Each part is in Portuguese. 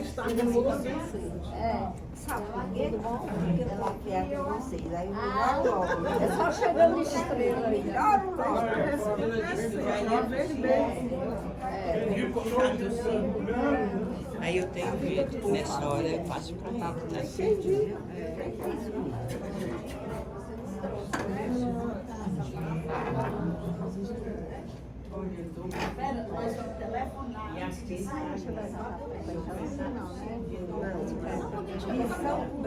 está com você. Ela quer com vocês. Aí eu É só chegando estrela aí. Aí eu tenho medo, nessa hora eu passo para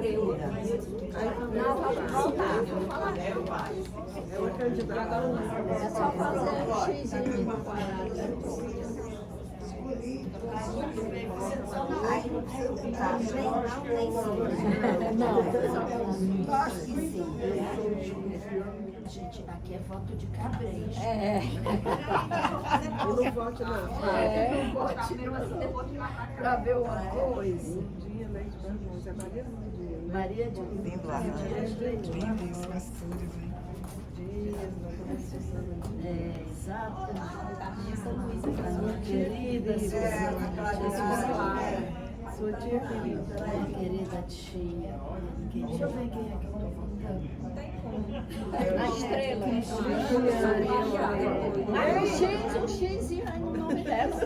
ele, né? Ela é candidata. É só fazer um xizinho no quadrado. Gente, aqui é voto de cabresto. Eu não voto, não. Pra ver uma coisa. Dia, Leite Barbosa. É Maria Dia. Maria de Lindo lá, lindo as cores, hein? Dias, doutora Suzana. exatamente. A minha querida sua tia querida. Minha querida tia. Deixa eu ver quem é que eu tô votando. Na estrela. Um X e aí o nome dela.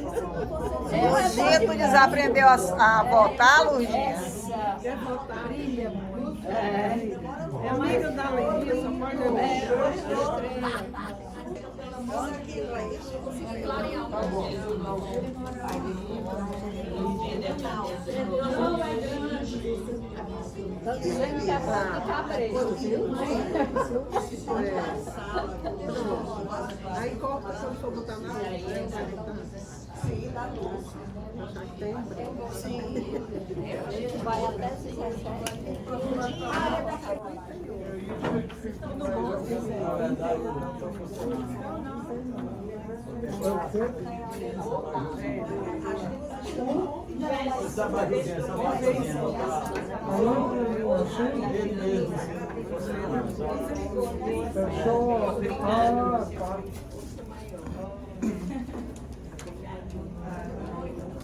Luzinha, tu desaprendeu a votar, Luzinha? Quer votar? Brilha muito. É amiga da alegria, só pode Estão dizendo que é voto de cabresto, viu? Aí corta quando for botar na outra. Sim, dá luz. Já que tem um branco. Sim. Vai até 17.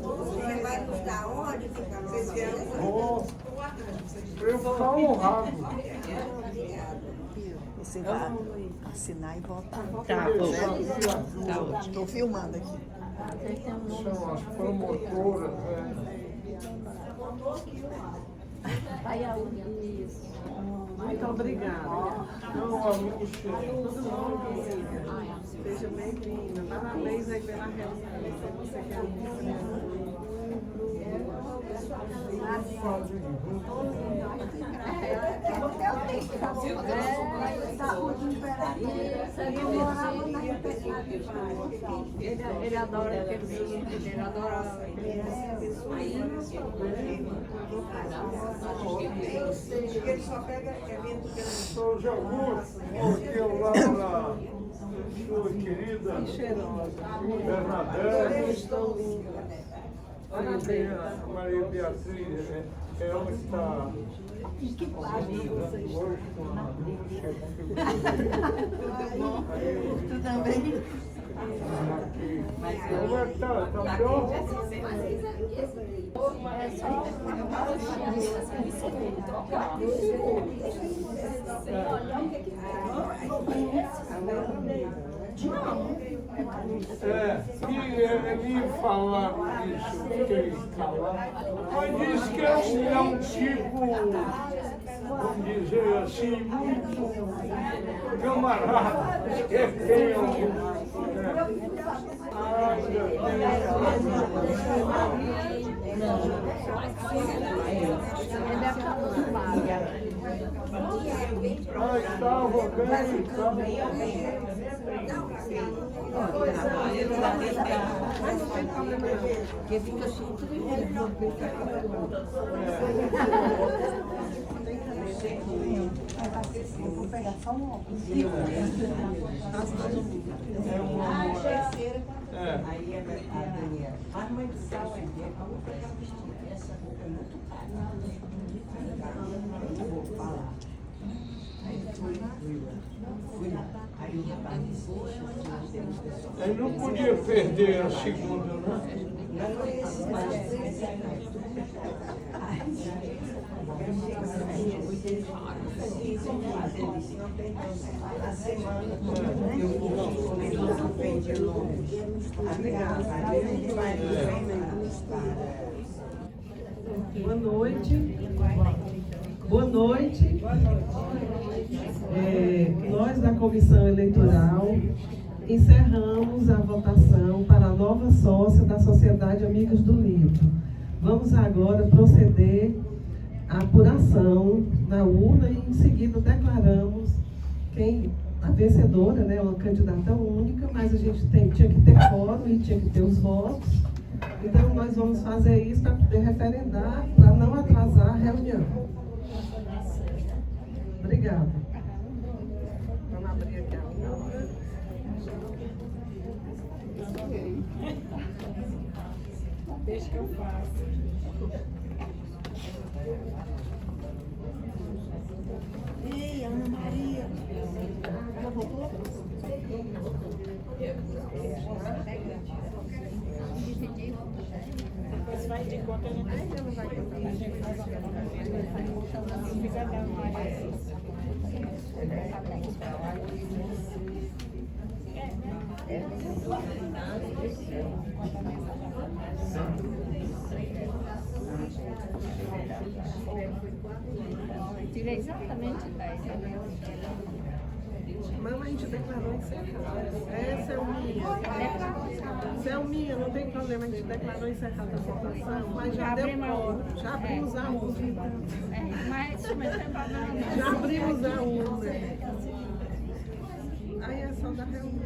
Você vai nos dar onde fica vocês Eu vou ficar honrado. Você vai assinar e votar. Tá, Tá ótimo. Estou filmando aqui. São as promotoras, Aí a isso. Muito obrigada. Não, a Lúcia. Seja bem-vinda. Parabéns aí pela realização. Você quer Ele adora aquele vídeo, ele adora. Ele só pega evento pelo Sou de Augusto, porque eu lá na sua querida Bernadette, a Maria Beatriz, ela que está hoje com a Lúcia. Tu também? Como é que tá? Tá melhor? Me falaram isso, fiquei calado. Mas diz que é um tipo, vamos dizer assim, muito camarada. Que tem algum. Estava bem, Porque fica assim, vou pegar só um óculos. Aí a Daniela. A mãe do céu é dele. Vamos pegar o vestido. Essa roupa é muito cara. Eu vou falar. Aí fui lá. Aí o rapaz disse, ele não podia perder a segunda, né? não conheço mais. A semana eu aprendi o nome. A gente vai Boa noite. Boa noite. Nós da Comissão Eleitoral encerramos a votação para a nova sócia da Sociedade Amigos do Livro. Vamos agora proceder à apuração na urna e em seguida declaramos a vencedora, né, uma candidata única, mas a gente tinha que ter quórum e tinha que ter os votos. Então nós vamos fazer isso para poder referendar, para não atrasar a reunião. Obrigada. Vamos abrir aqui a urna. Deixa que eu faço. Ei, Ana Maria. Ela voltou? Depois vai de conta, não vai contar. A gente faz uma conta. Se quiser dar uma Tirei exatamente 10. Mas a gente declarou encerrada. Essa é o minha. Essa é o minha, não tem problema. A gente declarou encerrada a votação, mas já deu quórum. Já abrimos a urna. Mas não tem problema. Já abrimos a urna. Aí é só da reunião.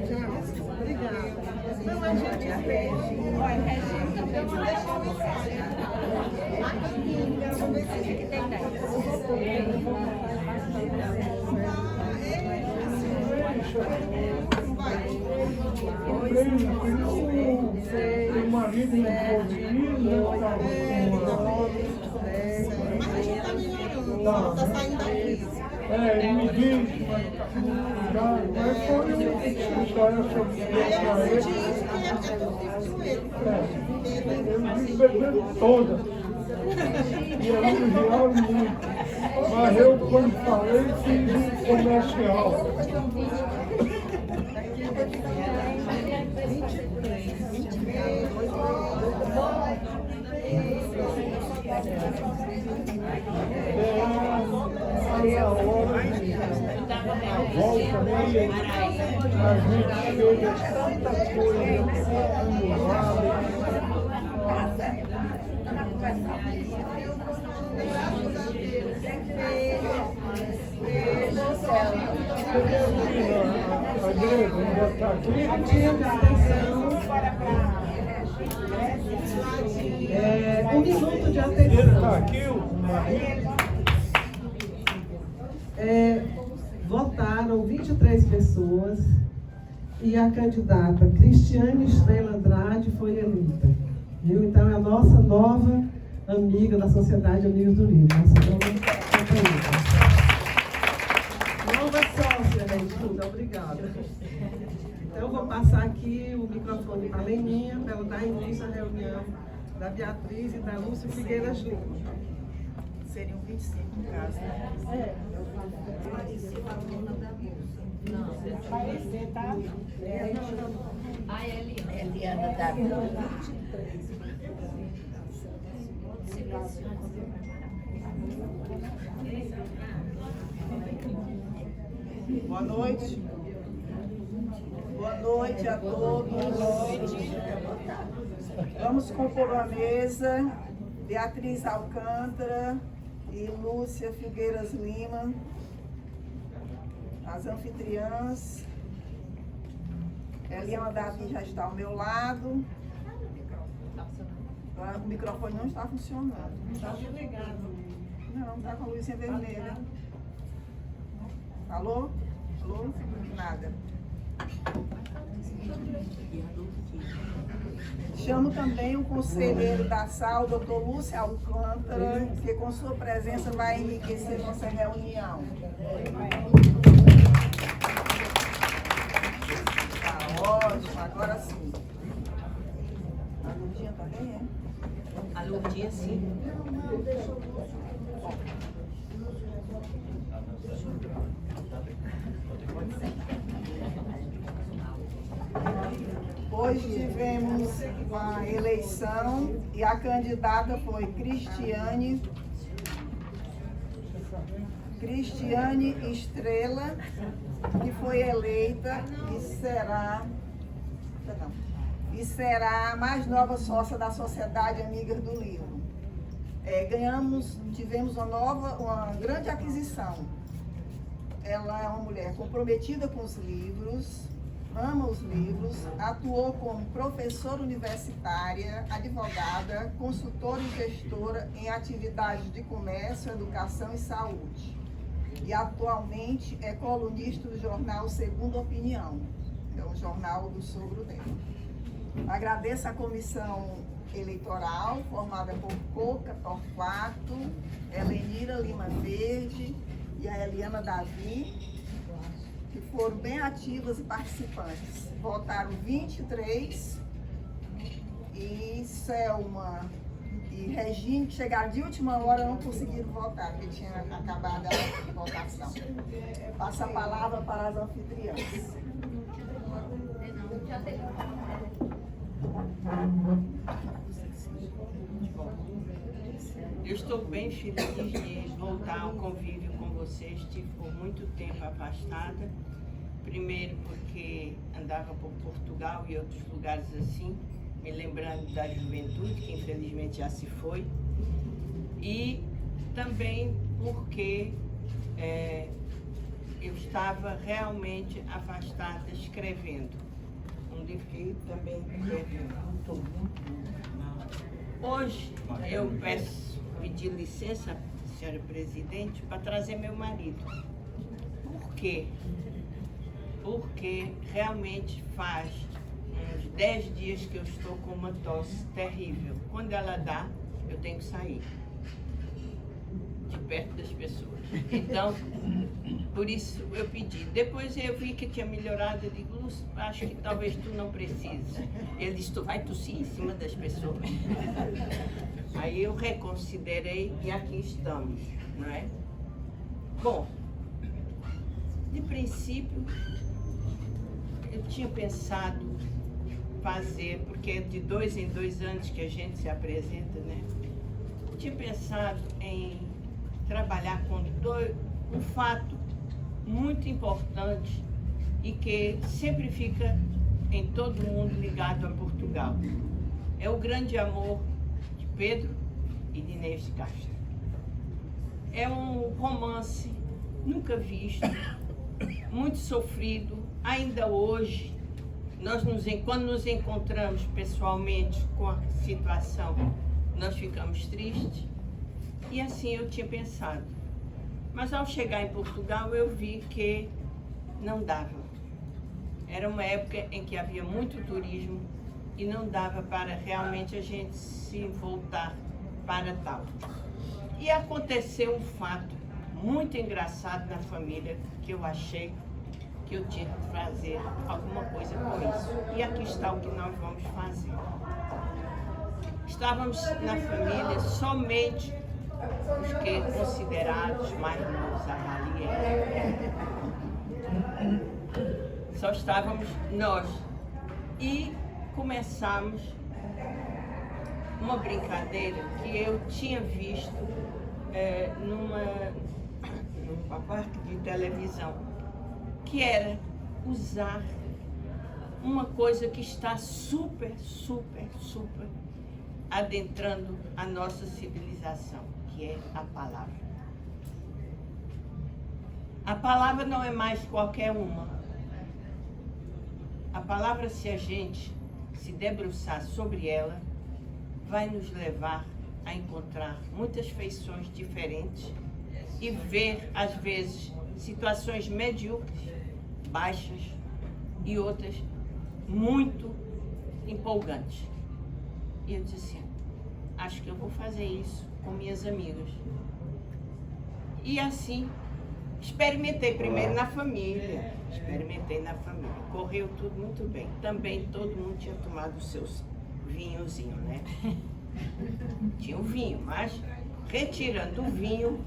Já, obrigada. Não, a gente fez. Olha, Regina também te deixou mensagem. Aqui que tem 10. O marido Tá saindo da crise. me diz, mas foi uma história sobre Ele diz que é possível ele. eu vim bebendo toda. E elogiaram muito. Mas eu, quando falei, fiz um comercial. Aí a hora a volta meio, a gente chega tanta coisa acumulada. A igreja ainda está aqui. Um minuto de Ele está atenção. aqui, o marido. Votaram 23 pessoas e a candidata Cristiane Estrela Andrade foi eleita. Viu? Então é a nossa nova amiga da Sociedade Amigos do Livro. Nossa nova companheira. Nova sócia, Regina, obrigada. Então eu vou passar aqui o microfone para a Leninha, para ela dar início à reunião da Beatriz e da Lúcia Figueiras Lima. Seriam 25 casos. aparecer, tá? A Eliana da Boa noite. Boa noite a todos. Boa noite. Vamos compor a mesa. Beatriz Alcântara e Lúcia Figueiras Lima, as anfitriãs. Eliana Davi já está ao meu lado. O microfone não está funcionando. Está desligado. Não, está com a luzinha vermelha. Alô? Alô? Nada. Chamo também o conselheiro da SAL, doutor Lúcio Alcântara, que com sua presença vai enriquecer nossa reunião. Tá ótimo, agora sim. Lourdinha também, é? A Lourdinha, sim. Hoje tivemos uma eleição e a candidata foi Cristiane Estrela, que foi eleita e será a mais nova sócia da Sociedade Amigas do Livro. Tivemos uma grande aquisição. Ela é uma mulher comprometida com os livros, ama os livros, atuou como professora universitária, advogada, consultora e gestora em atividades de comércio, educação e saúde. E atualmente é colunista do jornal Segunda Opinião, é o jornal do sogro dela. Agradeço a comissão eleitoral, formada por Coca Torquato, Helenira Lima Verde e a Eliana Davi, que foram bem ativas e participantes. Votaram 23 e Selma e Regine, que chegaram de última hora, não conseguiram votar, porque tinha acabado a votação. Passo a palavra para as anfitriãs. Eu estou bem feliz de voltar ao convívio com vocês. Estive por muito tempo afastada. Primeiro porque andava por Portugal e outros lugares assim, me lembrando da juventude, que infelizmente já se foi. E também porque eu estava realmente afastada escrevendo. Um livro que também escrevi. Hoje eu pedir licença, senhora presidente, para trazer meu marido. Por quê? Porque realmente faz uns 10 dias que eu estou com uma tosse terrível. Quando ela dá, eu tenho que sair de perto das pessoas. Então, por isso eu pedi. Depois eu vi que tinha melhorado. Eu digo, Lúcio, acho que talvez tu não precise. Ele disse, tu vai tossir em cima das pessoas. Aí eu reconsiderei e aqui estamos, não é? Bom, de princípio, eu tinha pensado fazer, porque é de 2 em 2 anos que a gente se apresenta, né? Eu tinha pensado em trabalhar com um fato muito importante e que sempre fica em todo mundo ligado a Portugal. É o grande amor de Pedro e de Inês de Castro. É um romance nunca visto, muito sofrido, ainda hoje. Quando nos encontramos pessoalmente com a situação, nós ficamos tristes. E assim eu tinha pensado. Mas ao chegar em Portugal eu vi que não dava. Era uma época em que havia muito turismo e não dava para realmente a gente se voltar para tal. E aconteceu um fato muito engraçado na família que eu achei que eu tinha que fazer alguma coisa com isso. E aqui está o que nós vamos fazer. Estávamos na família somente os que considerados mais nos avaliam. Só estávamos nós. E começamos uma brincadeira que eu tinha visto numa parte de televisão, que era usar uma coisa que está super adentrando a nossa civilização, que é a palavra. A palavra não é mais qualquer uma. A palavra, se a gente se debruçar sobre ela, vai nos levar a encontrar muitas feições diferentes e ver, às vezes, situações medíocres, baixas e outras muito empolgantes. E eu disse assim, acho que eu vou fazer isso com minhas amigas. E assim, experimentei primeiro na família, correu tudo muito bem. Também todo mundo tinha tomado os seus vinhozinho, né? Tinha o vinho, mas retirando o vinho,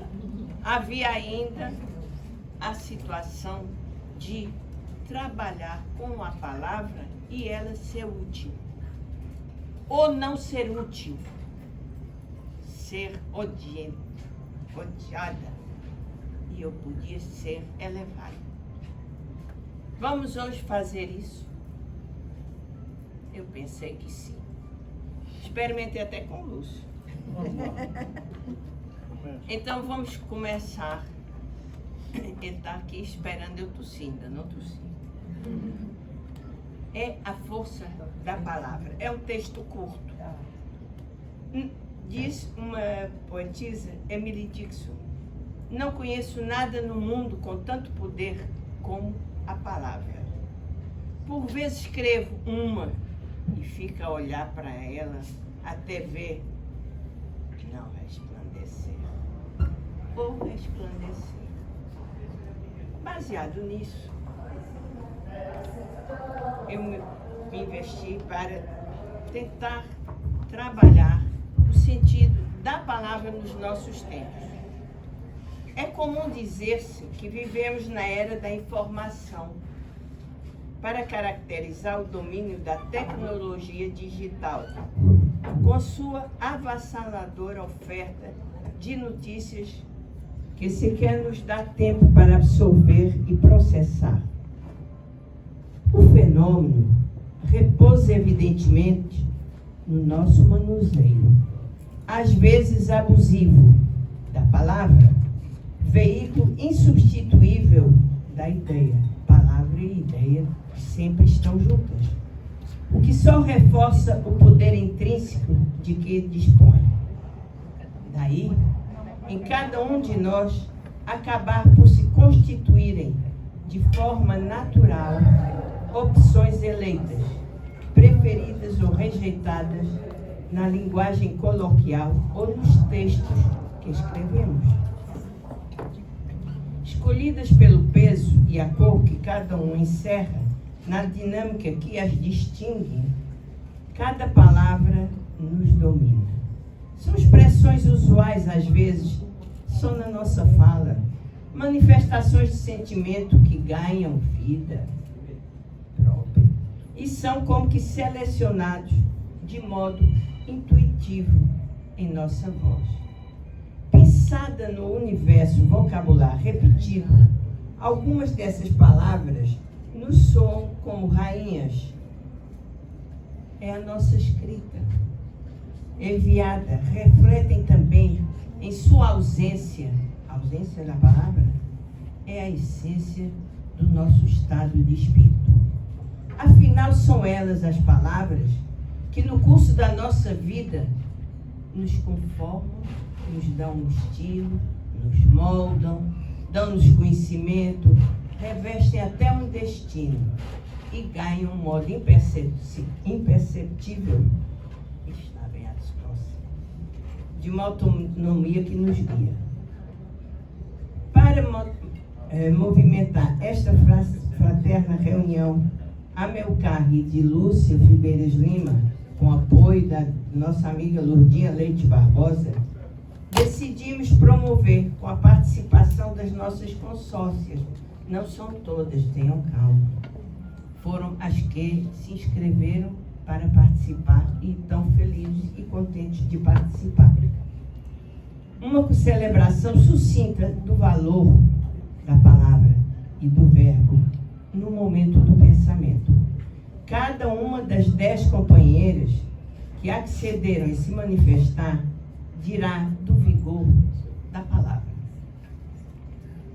havia ainda a situação de trabalhar com a palavra e ela ser útil. Ou não ser útil, ser odiada. E eu podia ser elevada. Vamos hoje fazer isso? Eu pensei que sim. Experimentei até com Lúcio. Então vamos começar. Ele está aqui esperando eu tossir, ainda não tossi. É a força da palavra. É um texto curto. Diz uma poetisa, Emily Dixon: não conheço nada no mundo com tanto poder como a palavra. Por vezes escrevo uma e fico a olhar para ela até ver não resplandecer ou resplandecer. Baseado nisso, eu me investi para tentar trabalhar o sentido da palavra nos nossos tempos. É comum dizer-se que vivemos na era da informação, para caracterizar o domínio da tecnologia digital, com sua avassaladora oferta de notícias que sequer nos dá tempo para absorver e processar. O fenômeno repousa evidentemente no nosso manuseio, às vezes abusivo, da palavra, veículo insubstituível da ideia. Palavra e ideia sempre estão juntas, o que só reforça o poder intrínseco de que dispõe. Daí, em cada um de nós, acabar por se constituírem de forma natural opções eleitas, preferidas ou rejeitadas na linguagem coloquial ou nos textos que escrevemos. Escolhidas pelo peso e a cor que cada um encerra na dinâmica que as distingue, cada palavra nos domina. São expressões usuais, às vezes, só na nossa fala, manifestações de sentimento que ganham vida própria e são como que selecionados de modo intuitivo em nossa voz. Pensada no universo vocabular repetido, algumas dessas palavras nos soam como rainhas. É a nossa escrita. Enviada, refletem também em sua ausência da palavra, é a essência do nosso estado de espírito. Afinal, são elas as palavras que no curso da nossa vida nos conformam, nos dão um estilo, nos moldam, dão-nos conhecimento, revestem até um destino e ganham um modo imperceptível de uma autonomia que nos guia. Para movimentar esta fraterna reunião, Amilcar e de Lúcia Figueiras Lima, com apoio da nossa amiga Lourdinha Leite Barbosa, decidimos promover com a participação das nossas consórcias. Não são todas, tenham calma. Foram as que se inscreveram para participar e estão felizes e contentes de participar. Uma celebração sucinta do valor da palavra e do verbo no momento do pensamento. Cada uma das 10 companheiras que accederam a se manifestar dirá do vigor da palavra.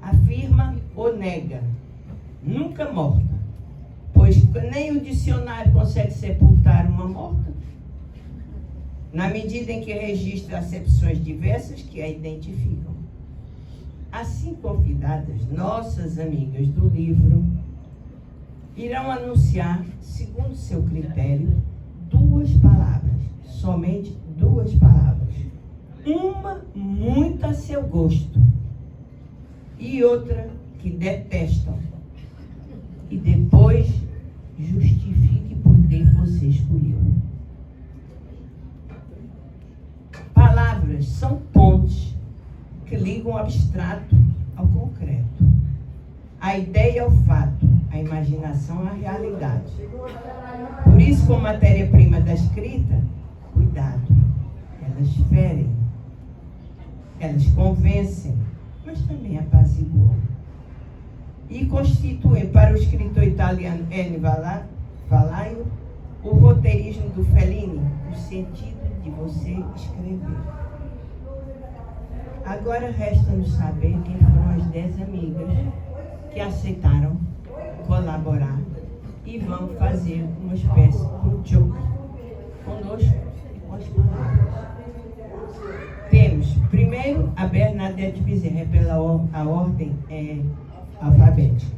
Afirma ou nega, nunca morta, pois nem o dicionário consegue sepultar uma morta, na medida em que registra acepções diversas que a identificam. Assim convidadas, nossas amigas do livro irão anunciar, segundo seu critério, 2 palavras, somente 2 palavras. Uma muito a seu gosto e outra que detestam. E depois justifique por que você escolheu. palavras são pontes que ligam o abstrato ao concreto, a ideia ao fato, a imaginação à realidade. Por isso, como matéria-prima da escrita, cuidado, elas ferem, elas convencem, mas também apaziguam. E constituem para o escritor italiano Ennio Valaio o roteirismo do Fellini, o sentido de você escrever. Agora resta-nos saber quem foram as 10 amigas que aceitaram colaborar e vão fazer uma espécie de um jogo conosco e com as palavras. Temos, primeiro, a Bernadette Bezerra, pela a ordem alfabética.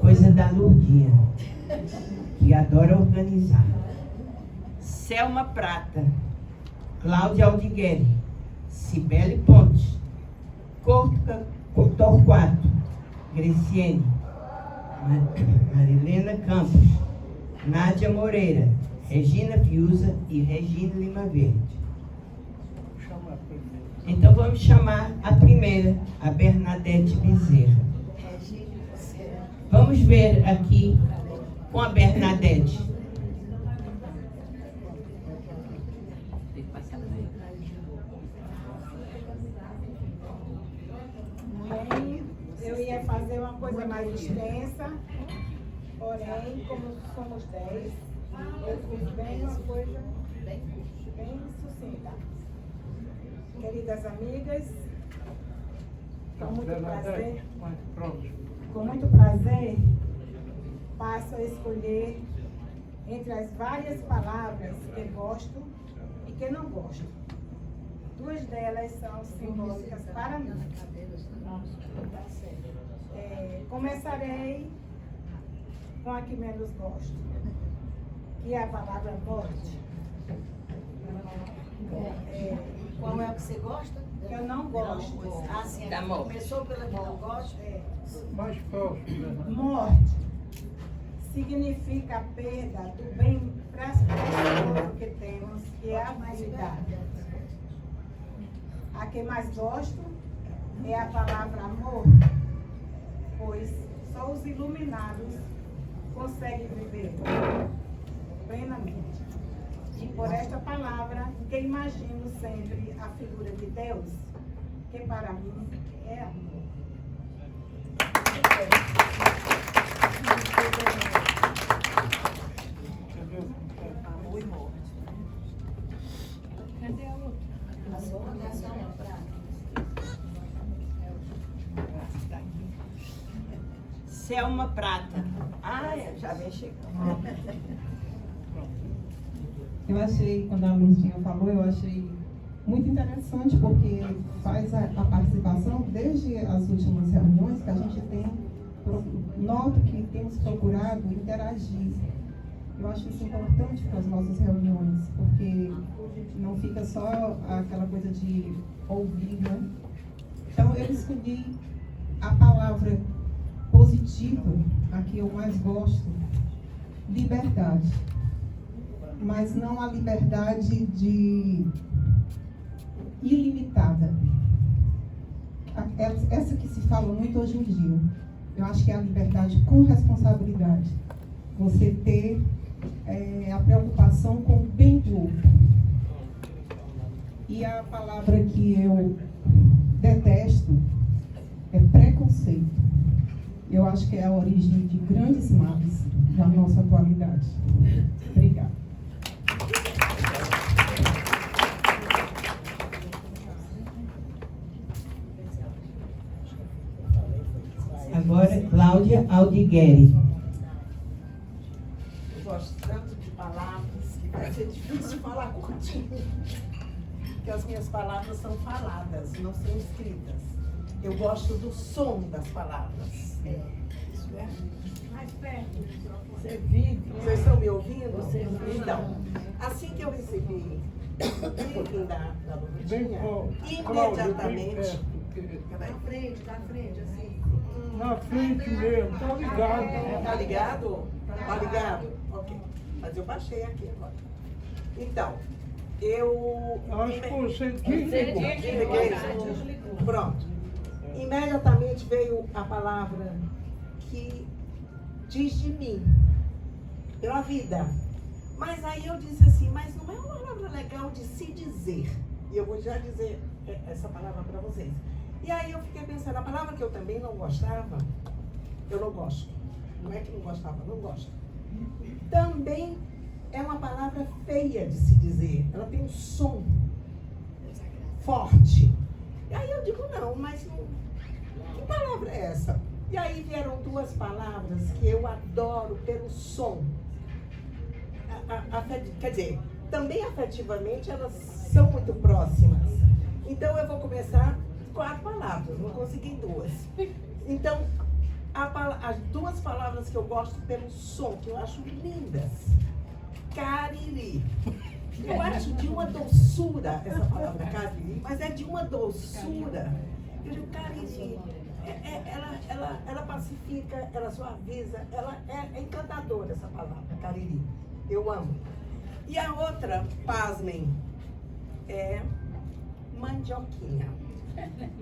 Coisa da Lourdinha, que adora organizar. Selma Prata, Cláudia Aldigueri, Cibele Pontes, Torquato, Greciene, Marilena Campos, Nádia Moreira, Regina Fiuza e Regina Lima Verde. Então vamos chamar a primeira, a Bernadette Bezerra. Vamos ver aqui com a Bernadette. Eu ia fazer uma coisa mais extensa, porém, como somos 10, eu fiz bem uma coisa bem sucinta. Queridas amigas, com muito prazer, passo a escolher entre as várias palavras que gosto e que não gosto. 2 delas são simbólicas para mim. Começarei com a que menos gosto, que é a palavra morte. Qual é o que você gosta? Que eu não gosto. Ah, sim. Da morte. Começou pela que não gosto? Mais próximo, né? Morte significa a perda do bem precioso que temos, que é a vida. A que mais gosto é a palavra amor, pois só os iluminados conseguem viver plenamente. E por esta palavra que imagino sempre a figura de Deus, que para mim é amor. Amor e morte. Cadê a outra? Selma Prata. Já vem chegando. Eu achei, quando a Lourdinha falou, eu achei muito interessante, porque faz a participação desde as últimas reuniões que a gente tem, noto que temos procurado interagir. Eu acho isso importante para as nossas reuniões, porque não fica só aquela coisa de ouvir, né? Então, eu escolhi a palavra positiva, a que eu mais gosto, liberdade. Mas não a liberdade ilimitada. Essa que se fala muito hoje em dia. Eu acho que é a liberdade com responsabilidade. Você ter a preocupação com o bem do outro. E a palavra que eu detesto é preconceito. Eu acho que é a origem de grandes males da nossa atualidade. Obrigada. Agora, Cláudia Aldigueri. Eu gosto tanto de palavras que vai ser difícil falar curtinho. Porque as minhas palavras são faladas, não são escritas. Eu gosto do som das palavras. Isso é. Mais perto. Você vive. Vocês estão me ouvindo? Então, assim que eu recebi o livro da Bem Lourdinha, Cláudia, bem imediatamente. perto, porque Da frente, assim. na frente mesmo, tá ligado. Tá ligado? Tá ligado? Ok. Mas eu baixei aqui agora. Então, Eu Acho que você desliguei. Pronto. Imediatamente veio a palavra que diz de mim, pela vida. Mas aí eu disse assim, mas não é uma palavra legal de se dizer. E eu vou já dizer essa palavra para vocês. E aí eu fiquei pensando, a palavra que eu também não gostava, eu não gosto. Não é que não gostava, não gosto. Também é uma palavra feia de se dizer. Ela tem um som forte. E aí eu digo, não, mas não, que palavra é essa? E aí vieram duas palavras que eu adoro pelo som. Quer dizer, também afetivamente elas são muito próximas. Então eu vou começar 4 palavras, não consegui 2. Então, as 2 palavras que eu gosto pelo som, que eu acho lindas. Cariri. Eu acho de uma doçura essa palavra cariri, mas é de uma doçura. Eu digo, cariri, ela pacifica, ela suaviza, ela é encantadora essa palavra, cariri. Eu amo. E a outra, pasmem, é mandioquinha.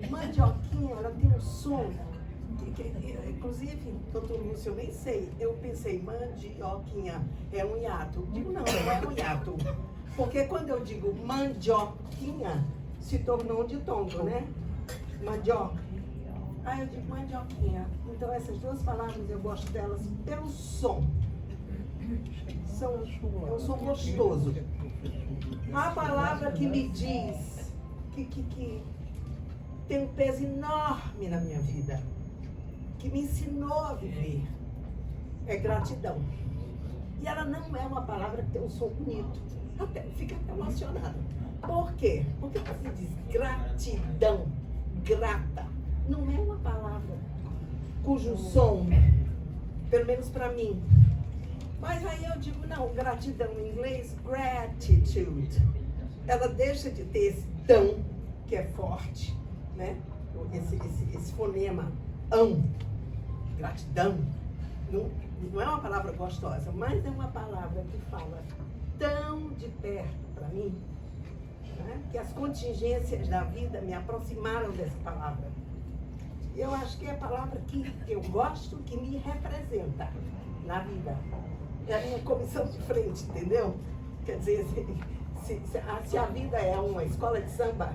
Mandioquinha, ela tem um som, inclusive, doutor Lúcio, eu nem sei, eu pensei, mandioquinha, é um hiato. Digo, não é um hiato. Porque quando eu digo mandioquinha, se tornou um ditongo, né? Mandioca. Aí eu digo mandioquinha. Então essas 2 palavras eu gosto delas pelo som. É um som gostoso. A palavra que me diz que tem um peso enorme na minha vida, que me ensinou a viver, é gratidão. E ela não é uma palavra que tem um som bonito. Fica até emocionada. Por quê? Porque você diz gratidão, grata. Não é uma palavra cujo som, pelo menos para mim. Mas aí eu digo, não, gratidão em inglês, gratitude. Ela deixa de ter esse tão, que é forte, né? Esse fonema, gratidão. Não é uma palavra gostosa, mas é uma palavra que fala tão de perto para mim, né? Que as contingências da vida me aproximaram dessa palavra. Eu acho que é a palavra que eu gosto, que me representa na vida. É a minha comissão de frente, entendeu? Quer dizer, se a vida é uma escola de samba,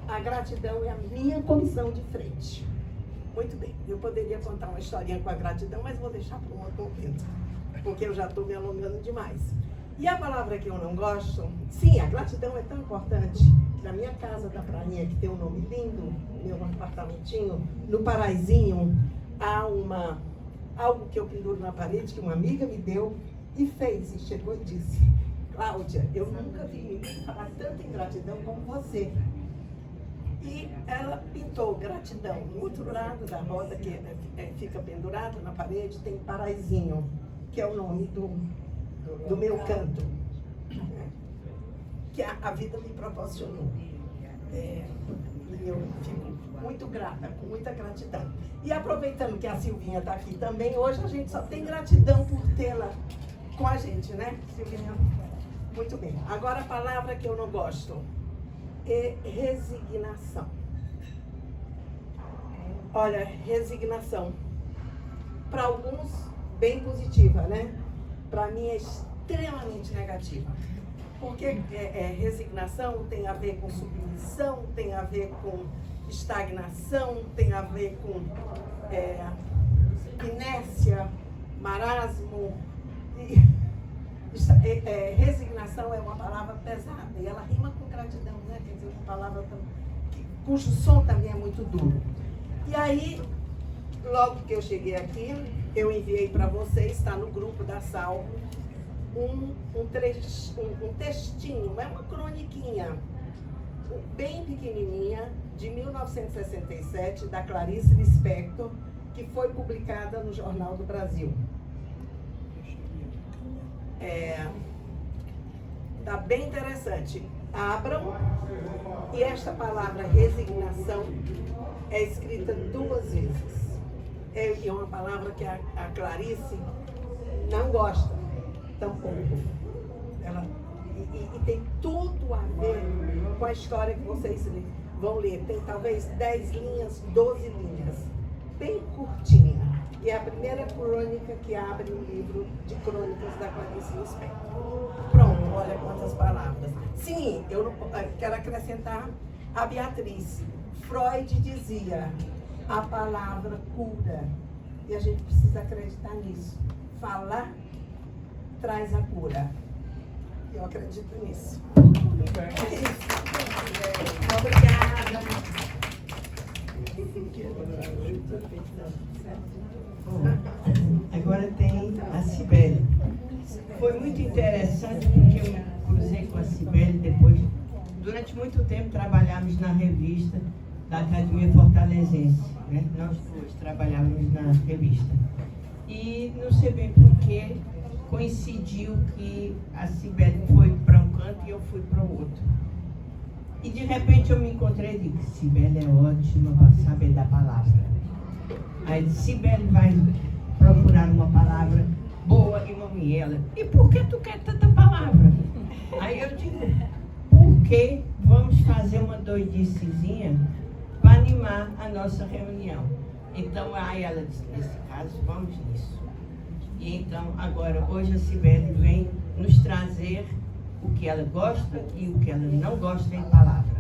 a gratidão é a minha comissão de frente. Muito bem, eu poderia contar uma historinha com a gratidão, mas vou deixar para um outro momento, porque eu já estou me alongando demais. E a palavra que eu não gosto, sim, a gratidão é tão importante, que na minha casa da prainha, que tem um nome lindo, meu apartamentinho, no Paraizinho, há algo que eu penduro na parede, que uma amiga me deu e fez, e chegou e disse, Cláudia, eu nunca vi ninguém falar tanto em gratidão como você. E ela pintou gratidão. No outro lado da roda, que fica pendurado na parede, tem Paraizinho, que é o nome do meu canto, né? Que a vida me proporcionou. E eu fico muito grata, com muita gratidão. E aproveitando que a Silvinha está aqui também, hoje a gente só tem gratidão por tê-la com a gente, né, Silvinha? Muito bem. Agora a palavra que eu não gosto é resignação. Olha, resignação. Para alguns, bem positiva, né? Para mim é extremamente negativa. Porque resignação tem a ver com submissão, tem a ver com estagnação, tem a ver com inércia, marasmo. Resignação é uma palavra pesada e ela rima com gratidão, né? Quer dizer, uma palavra cujo som também é muito duro. E aí, logo que eu cheguei aqui, eu enviei para vocês, está no grupo da Sal, um textinho, é uma croniquinha, bem pequenininha, de 1967, da Clarice Lispector, que foi publicada no Jornal do Brasil. Tá bem interessante. Abram, e esta palavra resignação é escrita 2 vezes. É uma palavra que a Clarice não gosta, tampouco. e tem tudo a ver com a história que vocês vão ler. Tem talvez 10 linhas, 12 linhas, bem curtinha. E é a primeira crônica que abre o livro de crônicas da Clarice Lispector. Pronto, olha quantas palavras. Sim, eu não, quero acrescentar a Beatriz. Freud dizia, a palavra cura. E a gente precisa acreditar nisso. Falar traz a cura. Eu acredito nisso. É isso. Obrigada. Agora tem a Cibele. Foi muito interessante porque eu cruzei com a Cibele depois. Durante muito tempo trabalhamos na revista da Academia Fortalezense, né? Nós duas trabalhávamos na revista. E não sei bem porquê, coincidiu que a Cibele foi para um canto e eu fui para o outro. E de repente eu me encontrei e digo, Cibele é ótima para saber da palavra. Aí Cibele vai procurar uma palavra boa e nomeei ela. E por que tu quer tanta palavra? Aí eu digo, porque vamos fazer uma doidicezinha para animar a nossa reunião. Então aí ela disse, nesse caso, vamos nisso. E então agora, hoje a Cibele vem nos trazer o que ela gosta e o que ela não gosta em palavra.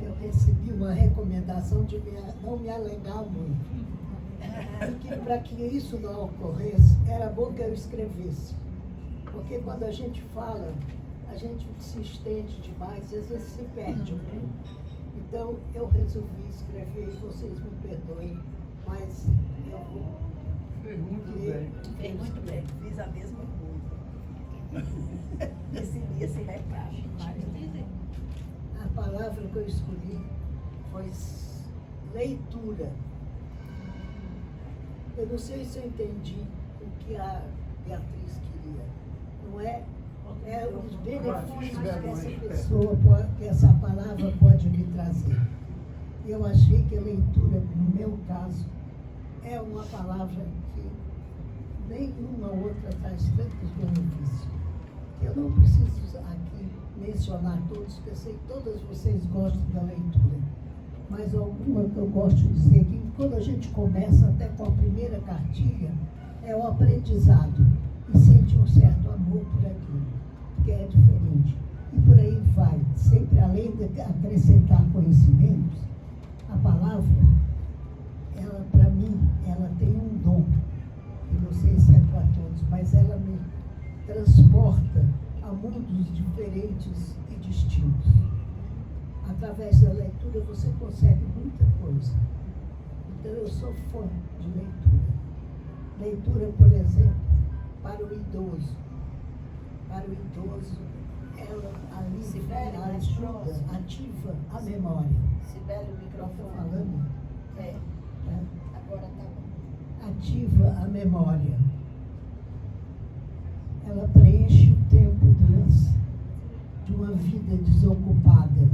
Eu recebi uma recomendação de não me alengar muito. E que para que isso não ocorresse, era bom que eu escrevesse. Porque quando a gente fala, a gente se estende demais e às vezes se perde um pouco. Então eu resolvi escrever e vocês me perdoem, mas eu vou. Fez muito bem. Fez muito bem. Fiz a mesma coisa. Recebi esse recado. A palavra que eu escolhi foi leitura. Eu não sei se eu entendi o que a Beatriz queria. Não é? É os benefícios que essa pessoa, que essa palavra pode lhe trazer. Eu achei que a leitura, no meu caso, é uma palavra que nenhuma outra traz tantos benefícios. Eu não preciso aqui mencionar todos, porque eu sei que todas vocês gostam da leitura. Mas alguma que eu gosto de dizer que quando a gente começa até com a primeira cartilha, é o aprendizado e sente um certo amor por aquilo, que é diferente. E por aí vai, sempre além de acrescentar conhecimentos, a palavra, ela para mim, ela tem um dom, eu não sei se é para todos, mas ela me transporta a mundos diferentes e distintos. Através da leitura você consegue muita coisa. Então eu sou fã de leitura. Leitura, por exemplo, para o idoso. Para o idoso, ela ajuda, ativa a memória. Cibele, o microfone. Estou falando? É. Agora tá bom. Ativa a memória. Ela preenche o tempo de uma vida desocupada,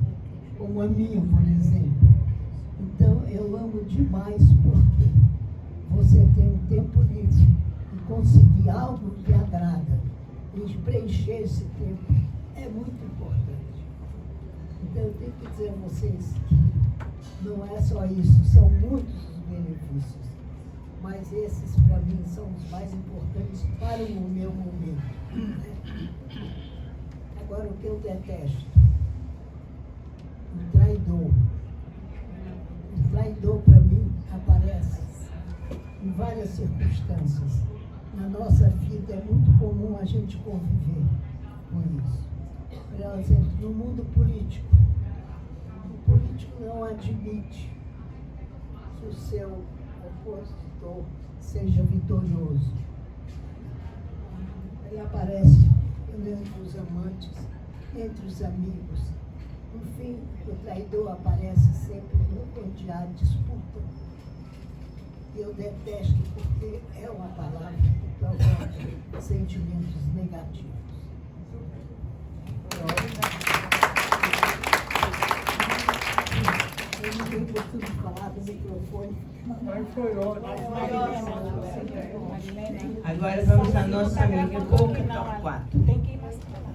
como a minha, por exemplo. Então, eu amo demais porque você tem um tempo livre e conseguir algo que agrada e preencher esse tempo é muito importante. Então, eu tenho que dizer a vocês que não é só isso, são muitos os benefícios, mas esses, para mim, são os mais importantes para o meu momento. Né? Agora, o que eu detesto? O traidor. O traidor, para mim, aparece em várias circunstâncias. Na nossa vida é muito comum a gente conviver com isso. Por exemplo, no mundo político, o político não admite que o seu opositor seja vitorioso. Ele aparece entre os amantes, entre os amigos. Enfim, o traidor aparece sempre onde há disputa. Eu detesto porque é uma palavra que provoca sentimentos negativos. Eu não tenho preciso falar do microfone. Mas foi ótimo. Agora vamos à nossa amiga Coca Torquato. Tem que ir mais pra lá.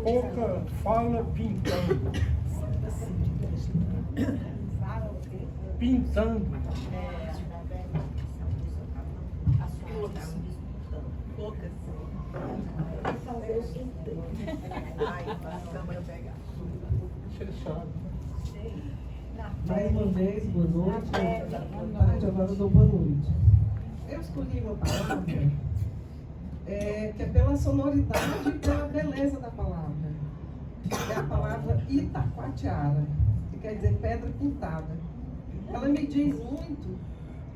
Pouca fala pintando. Pintando. Você sabe. Mais uma vez, boa noite. Boa tarde, agora eu dou boa noite. Eu escolhi uma palavra que é pela sonoridade e pela beleza da palavra. É a palavra Itacoatiara, que quer dizer pedra pintada. Ela me diz muito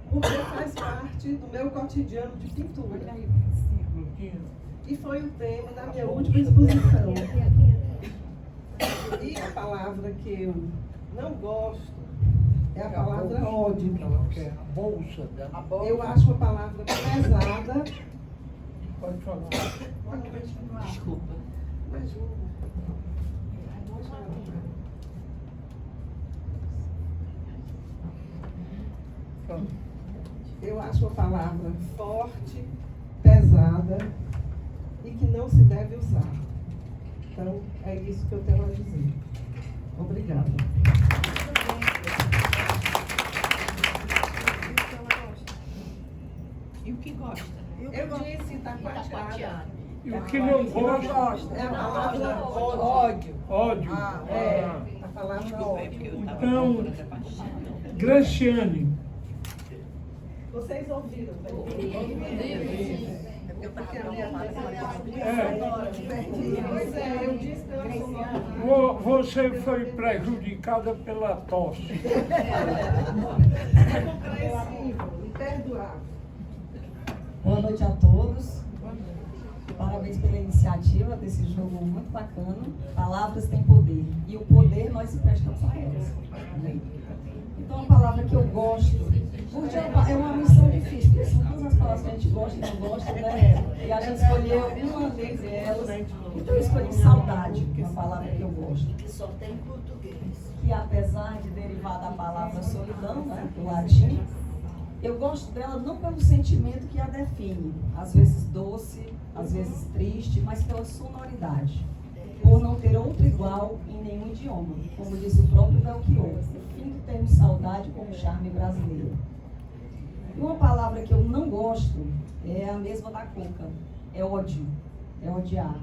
porque faz parte do meu cotidiano de pintura. E foi o tema da minha última exposição. E a palavra que eu não gosto é a palavra ódio. A bolsa dela. Eu acho uma palavra pesada. Pode falar. Desculpa. Eu acho uma palavra forte, pesada e que não se deve usar. Então, é isso que eu tenho a dizer. Obrigada. E o que gosta? Eu disse Itacoatiara. E o que não gosta? É a palavra ódio. Ódio. A palavra ódio. Então, Graciane, Vocês ouviram, né? Pois é, eu disse pela sonoridade. você foi prejudicada pela tosse. É compreensível, imperdoável. Boa noite a todos. Parabéns pela iniciativa desse jogo muito bacana. Palavras têm poder. E o poder nós emprestamos a elas. Então, a palavra que eu gosto, porque é uma missão difícil, porque são todas as palavras que a gente gosta e não gosta, né? E a gente escolheu uma dentre elas. Então, eu escolhi saudade, uma palavra que eu gosto. Que só tem português. Que apesar de derivar da palavra solidão, né, do latim, eu gosto dela não pelo sentimento que a define, às vezes doce, às vezes triste, mas pela sonoridade, por não ter outro igual em nenhum idioma, como disse o próprio Belchior, o fim do termo saudade como charme brasileiro. E uma palavra que eu não gosto é a mesma da Coca, é ódio, é odiar.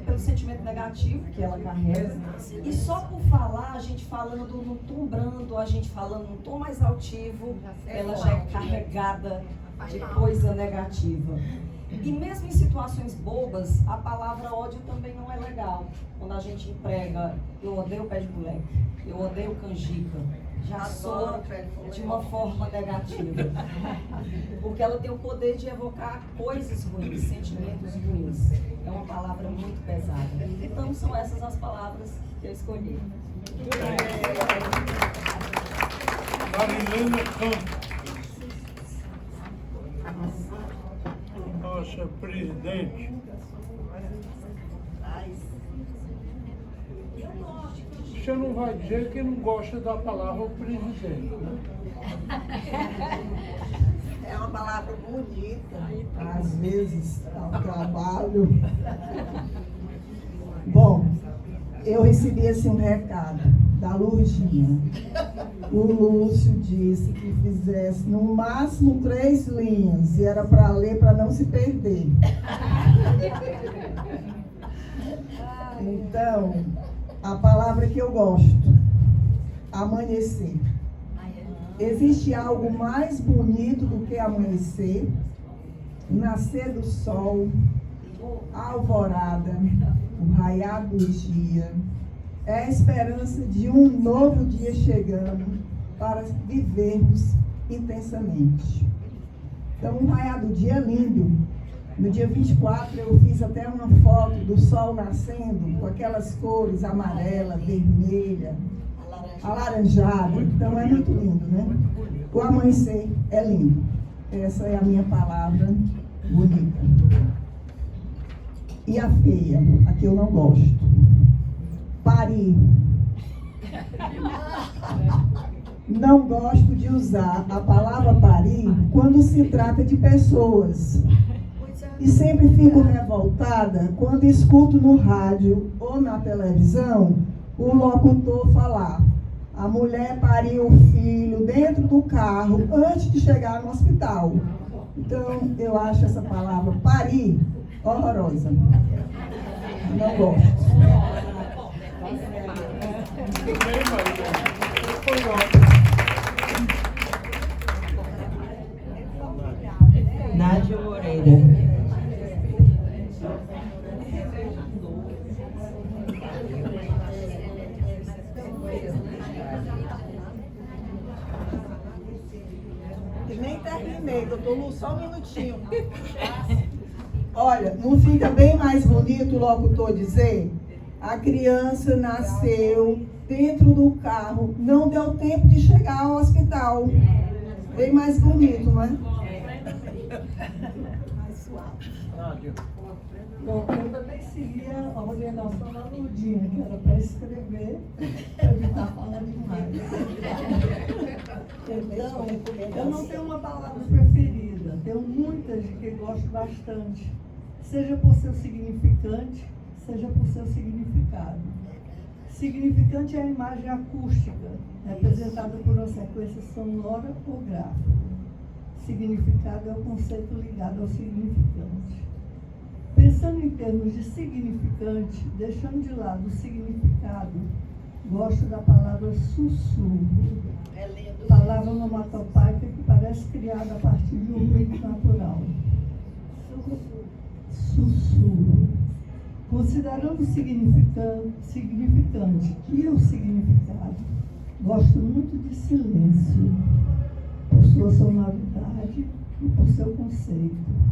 Pelo sentimento negativo que ela carrega, e só por falar, a gente falando num tom brando, a gente falando num tom mais altivo, ela já é carregada de coisa negativa. E mesmo em situações bobas, a palavra ódio também não é legal. Quando a gente emprega, eu odeio pé de moleque, eu odeio canjica, já soa de uma forma negativa. Porque ela tem o poder de evocar coisas ruins, sentimentos ruins. É uma palavra muito pesada. Então são essas as palavras que eu escolhi. Marilena Campos, nossa presidente. Você não vai dizer que não gosta da palavra presidente, né? É uma palavra bonita. Às vezes, ao trabalho. Bom, eu recebi assim um recado da Lurdinha. O Lúcio disse que fizesse no máximo 3 linhas e era para ler para não se perder. Então, a palavra que eu gosto, amanhecer. Existe algo mais bonito do que amanhecer, nascer do sol, a alvorada, o raiar do dia. É a esperança de um novo dia chegando para vivermos intensamente. Então, o raiar do dia é lindo. No dia 24 eu fiz até uma foto do sol nascendo com aquelas cores amarela, vermelha, alaranjada. Então é muito lindo, né? O amanhecer é lindo. Essa é a minha palavra bonita. E a feia, a que eu não gosto. Parir. Não gosto de usar a palavra parir quando se trata de pessoas. E sempre fico revoltada quando escuto no rádio ou na televisão o locutor falar: a mulher pariu o filho dentro do carro antes de chegar no hospital. Então, eu acho essa palavra parir horrorosa. Não gosto. Nádia Moreira. Nem terminei, doutor Lu, só um minutinho. Olha, não fica bem mais bonito o locutor dizer: a criança nasceu dentro do carro, não deu tempo de chegar ao hospital. Bem mais bonito, não é? Bom, eu também seguia a ordenação da Lurdinha, que era para escrever, para evitar falar demais. Então, eu não tenho uma palavra preferida, tenho muitas de que gosto bastante, seja por seu significante, seja por seu significado. Significante é a imagem acústica, representada por uma sequência sonora ou gráfica. Significado é o conceito ligado ao significante. Pensando em termos de significante, deixando de lado o significado, gosto da palavra sussurro. Palavra onomatopaica que parece criada a partir de um ruído natural. Sussurro. Considerando o significante e o significado, gosto muito de silêncio, por sua sonoridade e por seu conceito.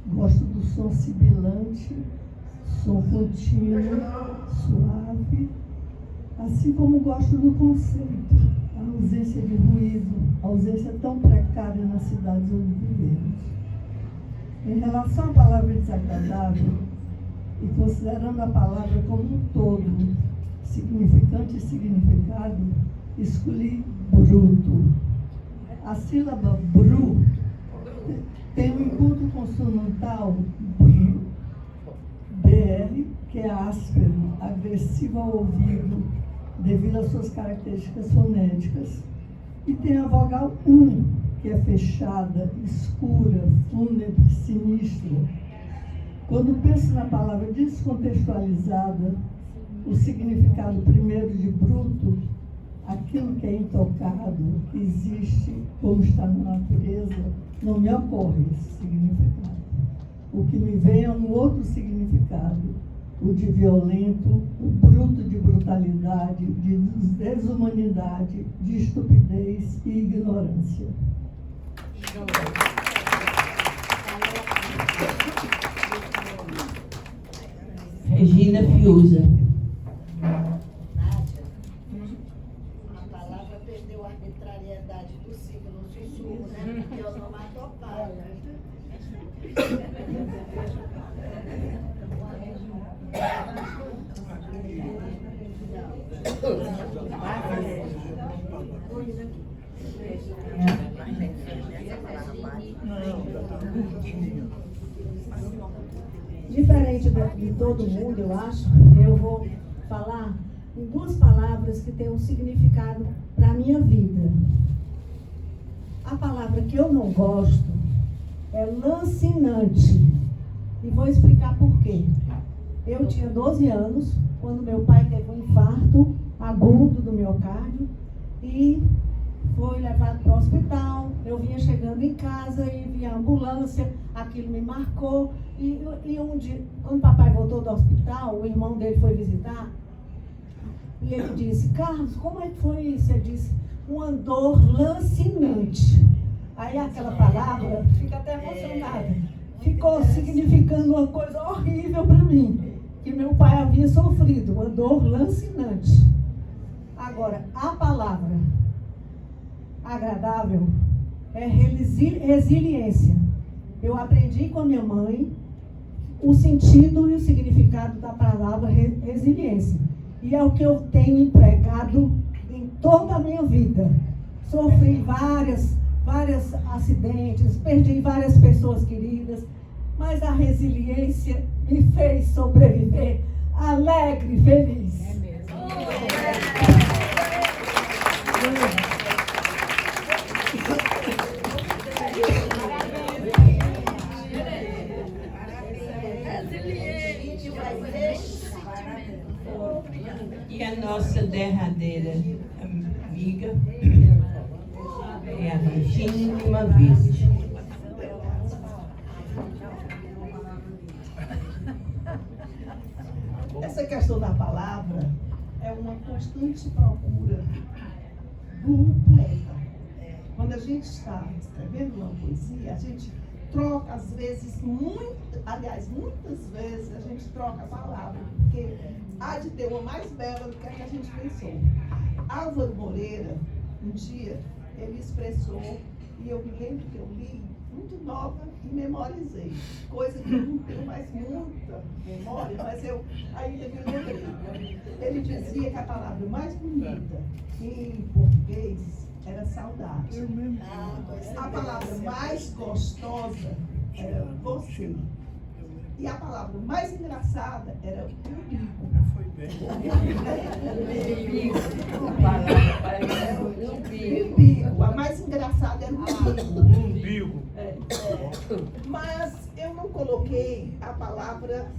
Gosto do som sibilante, som contínuo, suave, assim como gosto do conceito, a ausência de ruído, a ausência tão precária nas cidades onde vivemos. Em relação à palavra desagradável, e considerando a palavra como um todo, significante e significado, escolhi bruto. A sílaba bru tem um encontro consonantal BR, que é áspero, agressivo ao ouvido, devido às suas características fonéticas. E tem a vogal U, que é fechada, escura, fúnebre, sinistra. Quando penso na palavra descontextualizada, o significado primeiro de bruto, aquilo que é intocado, que existe como está na natureza, não me ocorre esse significado. O que me vem é um outro significado, o de violento, o bruto de brutalidade, de desumanidade, de estupidez e ignorância. Regina Fiuza. A palavra perdeu a arbitrariedade do signo sussurro, né? Porque é onomatopeia. Diferente de todo mundo, eu acho, eu vou falar em duas palavras que têm um significado para a minha vida. A palavra que eu não gosto é lancinante. E vou explicar por quê. Eu tinha 12 anos, quando meu pai teve um infarto agudo do miocárdio e foi levado para o hospital. Eu vinha chegando em casa e vi a ambulância, aquilo me marcou. E um dia, quando o papai voltou do hospital, o irmão dele foi visitar, e ele disse: Carlos, como é que foi isso? Ele disse: uma dor lancinante. Aí aquela palavra, fica até emocionada, ficou significando uma coisa horrível para mim, que meu pai havia sofrido, uma dor lancinante. Agora, a palavra agradável é resiliência. Eu aprendi com a minha mãe o sentido e o significado da palavra resiliência. E é o que eu tenho empregado em toda a minha vida. Sofri vários acidentes, perdi várias pessoas queridas, mas a resiliência me fez sobreviver alegre e feliz. É mesmo. E a nossa derradeira amiga é a Regina Lima Verde. Essa questão da palavra é uma constante procura do poeta. Quando a gente está escrevendo uma poesia, a gente troca, às vezes, muitas vezes a gente troca a palavra, porque há de ter uma mais bela do que a que a gente pensou. Álvaro Moreira, um dia, ele expressou, e eu me lembro que eu li muito nova e memorizei, coisa que eu não tenho mais muita memória, mas eu ainda me lembrei. Ele dizia que a palavra mais bonita em português era saudade. A palavra mais gostosa era você. E a palavra mais engraçada era umbigo. Foi bem. Umbigo. A mais engraçada era o umbigo. Umbigo. Mas eu não coloquei a palavra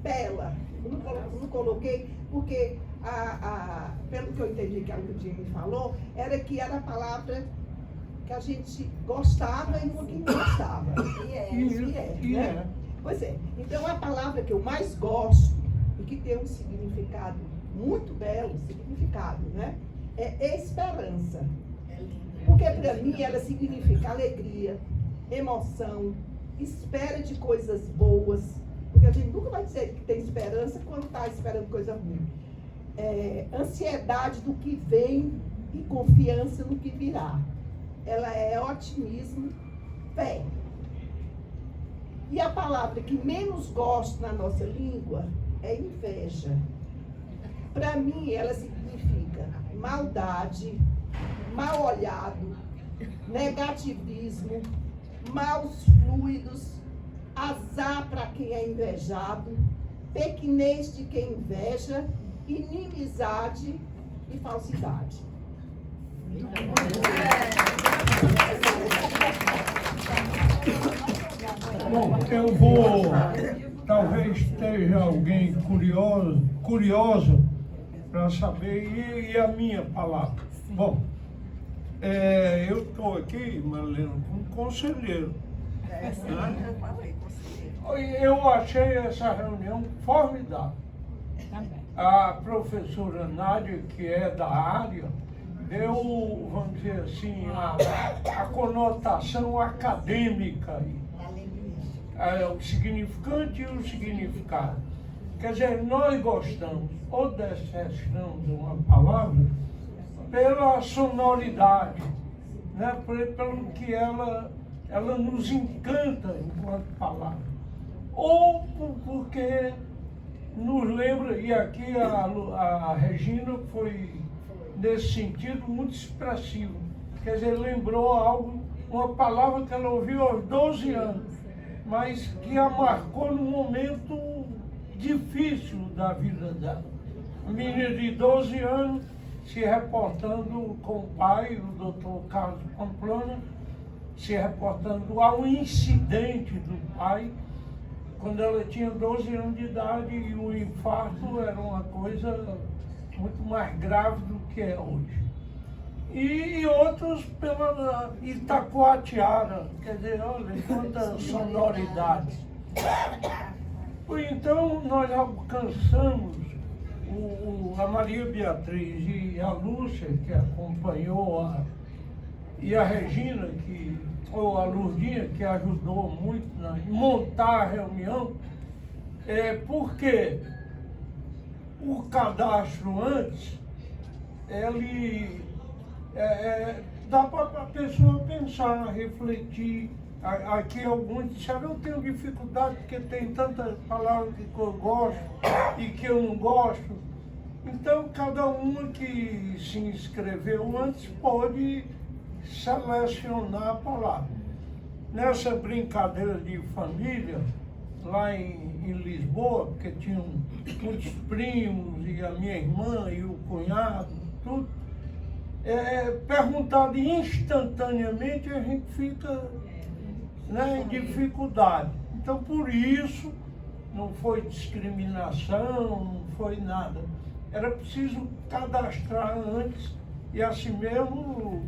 bela. Eu não coloquei porque, pelo que eu entendi que a Ludinha me falou, era que era a palavra que a gente gostava e não que não gostava. E é, né? Pois é. Então, a palavra que eu mais gosto e que tem um significado muito belo, né? É esperança. Porque para mim ela significa alegria, emoção, espera de coisas boas. Porque a gente nunca vai dizer que tem esperança quando está esperando coisa ruim. Ansiedade do que vem e confiança no que virá. Ela é otimismo, fé. E a palavra que menos gosto na nossa língua é inveja. Para mim, ela significa maldade, mal olhado, negativismo, maus fluidos, azar para quem é invejado, pequenez de quem inveja, inimizade e falsidade. Bom, eu vou, talvez esteja alguém curioso para saber, e a minha palavra. Bom, eu estou aqui, Marlene, como conselheiro. Eu achei essa reunião formidável. A professora Nádia, que é da área, deu, vamos dizer assim, a conotação acadêmica aí. O significante e o significado. Quer dizer, nós gostamos ou detestamos uma palavra pela sonoridade, né? Pelo que ela nos encanta enquanto palavra. Ou porque nos lembra, e aqui a Regina foi, nesse sentido, muito expressivo. Quer dizer, lembrou algo, uma palavra que ela ouviu aos 12 anos, mas que a marcou num momento difícil da vida dela. Uma menina de 12 anos se reportando com o pai, o doutor Carlos Pamplona, se reportando ao incidente do pai, quando ela tinha 12 anos de idade, e o infarto era uma coisa muito mais grave do que é hoje. E outros pela Itacoatiara, quer dizer, olha, quanta sonoridade. Então, nós alcançamos a Maria Beatriz e a Lúcia, que acompanhou, e a Regina, ou a Lurdinha, que ajudou muito a montar a reunião, porque o cadastro antes, ele dá para a pessoa pensar, refletir. Aqui alguns disseram, eu tenho dificuldade porque tem tantas palavras que eu gosto e que eu não gosto. Então, cada uma que se inscreveu antes pode selecionar a palavra. Nessa brincadeira de família, lá em Lisboa, porque tinham muitos primos, e a minha irmã, e o cunhado, tudo, perguntado instantaneamente, a gente fica, né, em dificuldade. Então, por isso, não foi discriminação, não foi nada. Era preciso cadastrar antes, e assim mesmo,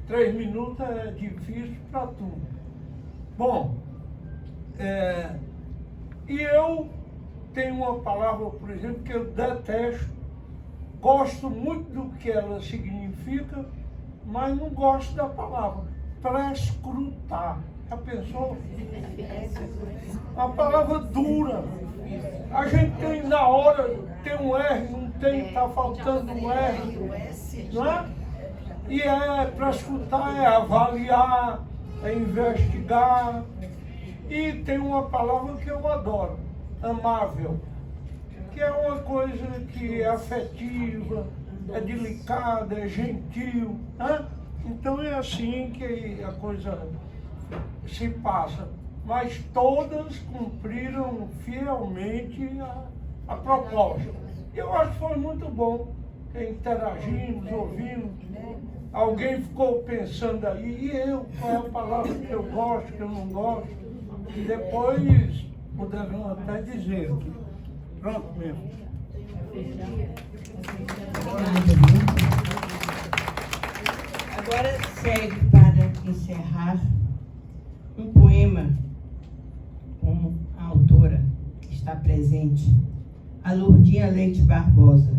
3 minutos é difícil para tudo. Bom, e eu tenho uma palavra, por exemplo, que eu detesto, gosto muito do que ela significa, mas não gosto da palavra, prescrutar. Já pensou? A palavra dura. A gente tem na hora, tem um R, não tem, está faltando um R, não é? E prescrutar é avaliar, é investigar. E tem uma palavra que eu adoro, amável, que é uma coisa que é afetiva, é delicada, é gentil, né? Então é assim que a coisa se passa. Mas todas cumpriram fielmente a proposta. Eu acho que foi muito bom. Interagimos, ouvimos. Alguém ficou pensando aí, e eu? Qual é a palavra que eu gosto, que eu não gosto? E depois poderão até dizer. Pronto mesmo. Agora segue para encerrar um poema com a autora que está presente, a Lourdinha Leite Barbosa,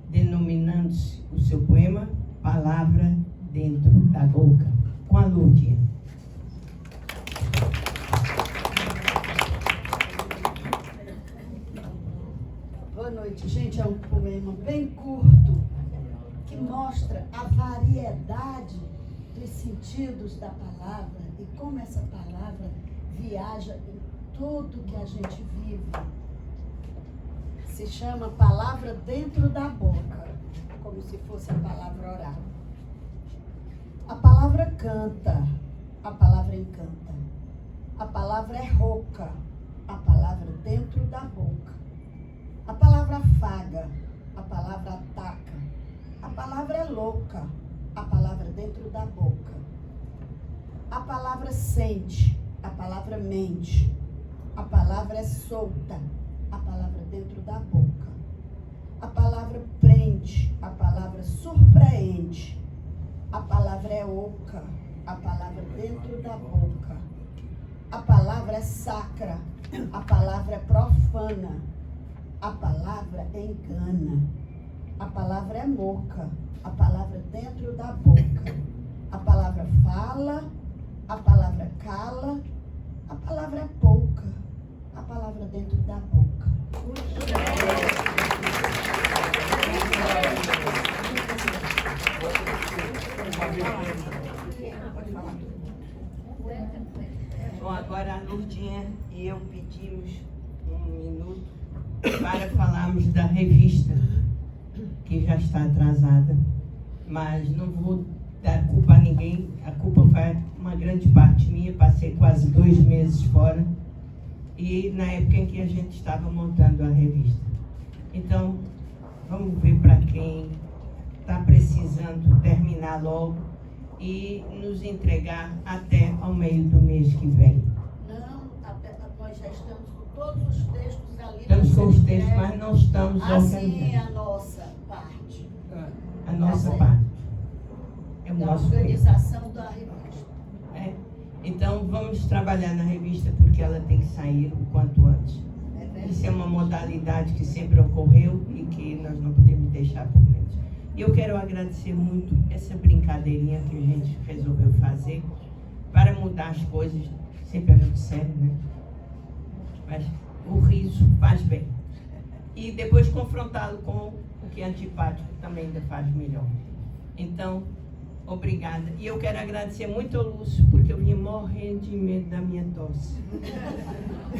denominando-se o seu poema Palavra Dentro da Boca, com a Lourdinha. Boa noite, gente. É um poema bem curto que mostra a variedade dos sentidos da palavra e como essa palavra viaja em tudo que a gente vive. Se chama Palavra Dentro da Boca, como se fosse a palavra oral. A palavra canta, a palavra encanta. A palavra é rouca, a palavra dentro da boca. A palavra afaga, a palavra ataca. A palavra é louca, a palavra dentro da boca. A palavra sente, a palavra mente. A palavra é solta, a palavra dentro da boca. A palavra prende, a palavra surpreende. A palavra é oca, a palavra dentro da boca. A palavra é sacra, a palavra é profana. A palavra engana. A palavra é moca, a palavra dentro da boca. A palavra fala, a palavra cala. A palavra é pouca, a palavra dentro da boca. Bom, agora a Lourdinha e eu pedimos um minuto para falarmos da revista, que já está atrasada, mas não vou dar culpa a ninguém. A culpa foi uma grande parte minha. Passei quase 2 meses fora, e na época em que a gente estava montando a revista. Então, vamos ver para quem está precisando terminar logo e nos entregar até ao meio do mês que vem. Não, nós já estamos com todos os textos ali. Estamos com os textos, mas não estamos assim organizando. é a nossa parte. A nossa parte. É o Da nosso organização da revista. Então, vamos trabalhar na revista, porque ela tem que sair o quanto antes. Isso é uma modalidade que sempre ocorreu e que nós não podemos deixar por menos. E eu quero agradecer muito essa brincadeirinha que a gente resolveu fazer para mudar as coisas. Sempre é muito sério, né? Mas o riso faz bem. E depois confrontá-lo com o que é antipático também ainda faz melhor. Então, Obrigada. E eu quero agradecer muito ao Lúcio, porque eu vinha morrendo de medo da minha tosse.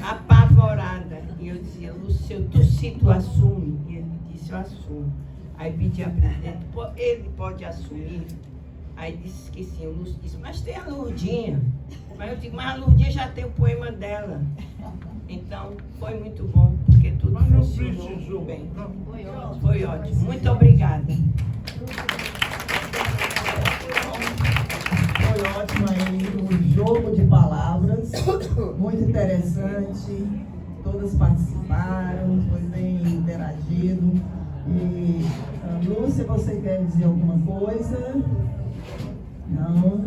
Apavorada. E eu dizia, Lúcio, se eu tossir, tu assume? E ele disse, eu assumo. Aí pedi a presidente, ele pode assumir? Aí disse que sim. O Lúcio disse, mas tem a Lourdinha. Mas eu digo, mas a Lourdinha já tem o poema dela. Então, foi muito bom, porque tudo funcionou bem. Foi ótimo. Muito obrigada. Foi ótimo aí o jogo de palavras, muito interessante, todas participaram, foi bem interagido. E Lúcia, você quer dizer alguma coisa? Não?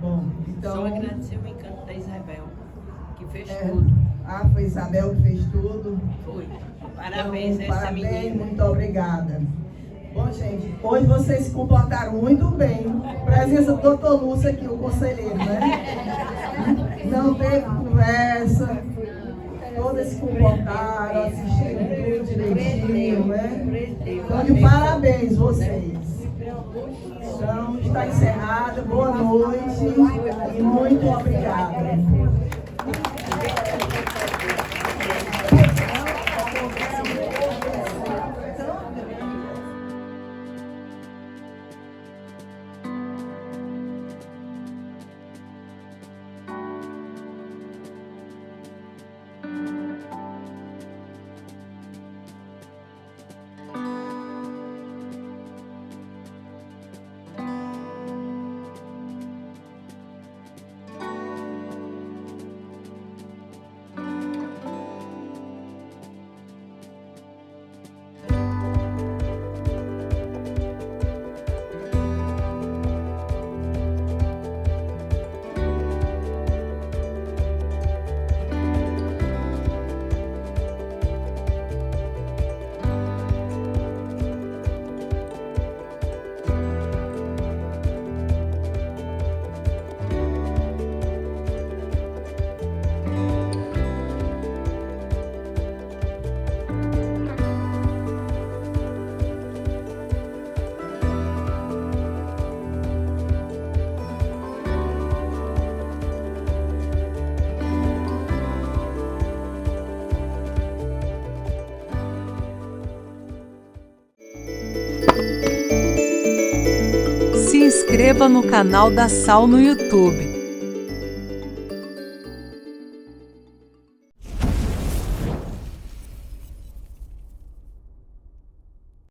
Bom, então... Só agradecer o encanto da Isabel, que fez tudo. Ah, foi Isabel que fez tudo? Foi. Parabéns então, a essa parabéns, menina. muito obrigada. Bom, gente, hoje vocês se comportaram muito bem. Presença do doutor Lúcio aqui, o conselheiro, né? Não teve conversa, todas se comportaram, assistiram tudo direitinho, né? Então, de parabéns vocês. Então, está encerrada. Boa noite e muito obrigada. Se inscreva no canal da Sal no YouTube.